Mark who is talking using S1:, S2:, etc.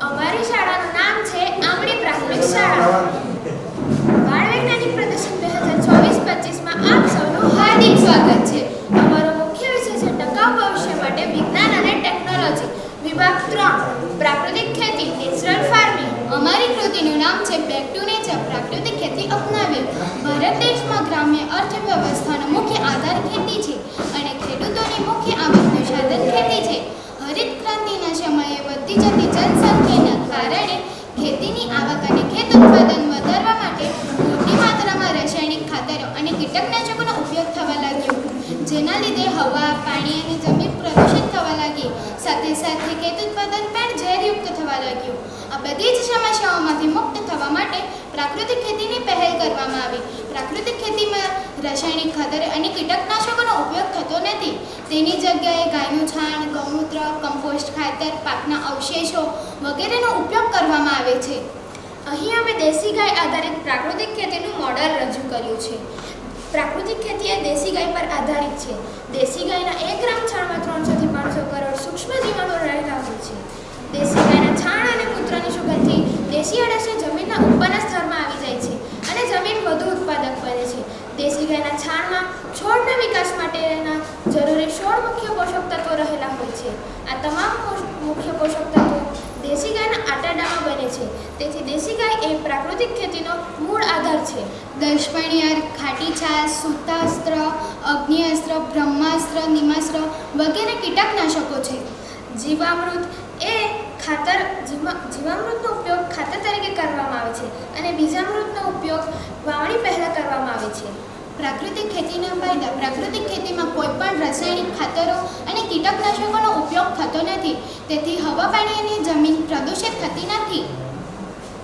S1: અમારી શાળાનું નામ છે આંબડી પ્રાથમિક શાળા. બાળ વૈજ્ઞાનિક પ્રદર્શન 2024-25માં આપ સૌનું હાર્દિક સ્વાગત છે. અમારો મુખ્ય વિષય છે ટકાઉ ભવિષ્ય માટે વિજ્ઞાન અને ટેકનોલોજી. વિભાગ 3 પ્રાકૃતિક ખેતી નેચરલ ફાર્મિંગ.
S2: અમારી કૃતિનું નામ છે બેક ટુ નેચર પ્રાકૃતિક ખેતી અપનાવી. ભારત દેશમાં ગ્રામ્ય અર્થવ્યવસ્થાનો મુખ્ય આધાર ખેતી છે અને ખેડૂતોની મુખ્ય આવકનું સાધન ખેતી છે. હરિત ક્રાંતિના સમયે વધતી જતી જનસંખ્યાના કારણે ખેતીની આવક અને ખેત ઉત્પાદન વધારવા માટે મોટી માત્રામાં રાસાયણિક ખાતરો અને કીટકનાશકોનો ઉપયોગ થવા લાગ્યો, જેના લીધે હવા, પાણી અને જમીન પ્રદૂષિત થવા લાગી. સાથે સાથે ખેત ઉત્પાદન પણ ઝેરયુક્ત થવા લાગ્યું. આ બધી જ સમસ્યાઓમાંથી મુક્ત થવા માટે પ્રાકૃતિક ખેતીની પહેલ કરવામાં આવી. પ્રાકૃતિક ખેતીમાં રાસાયણિક ખાતર અને કીટકનાશકોનો ઉપયોગ થતો નથી. તેની જગ્યાએ ગાયનું છાણ, ગૌમૂત્ર, કમ્પોસ્ટ ખાતર, પાકના અવશેષો વગેરેનો ઉપયોગ કરવામાં આવે છે.
S1: અહીં અમે દેશી ગાય આધારિત પ્રાકૃતિક ખેતીનું મોડેલ રજૂ કર્યું છે. પ્રાકૃતિક ખેતી એ દેશી ગાય પર આધારિત છે. દેશી ગાયના 1 ગ્રામ છાણમાં 300 થી 500 કરોડ સૂક્ષ્મ જીવાણુ રહેલા હોય છે. દેશી ગાયના છાણ અને મૂત્રની સુગંધથી દેશી અળસિયા જમીનના ઉપરના સ્તરમાં આવી જાય છે અને જમીન વધુ ઉત્પાદક બને છે. દેશી ગાયના છાણમાં છોડના વિકાસ માટેના જરૂરી 16 મુખ્ય પોષક તત્વો રહેલા હોય છે. આ તમામ મુખ્ય પોષક તત્વો દેશી ગાયના આટાડામાં બને છે. તેથી દેશી ગાય એ પ્રાકૃતિક ખેતીનો મૂળ આધાર છે.
S2: દશપણિયાર, ખાટી છાશ, સૂતાસ્ત્ર, અગ્નિઅસ્ત્ર, બ્રહ્માસ્ત્ર, નિમાસ્ત્ર વગેરે કીટકનાશકો છે.
S1: જીવામૃત એ જીવામૃતનો ઉપયોગ ખાતર તરીકે કરવામાં આવે છે અને બીજામૃતનો ઉપયોગ વાવણી પહેલાં કરવામાં આવે છે.
S2: પ્રાકૃતિક ખેતીના ફાયદા. પ્રાકૃતિક ખેતીમાં કોઈ પણ રાસાયણિક ખાતરો અને કીટકનાશકોનો ઉપયોગ થતો નથી. તેથી હવા, પાણી અને જમીન પ્રદૂષિત થતી નથી.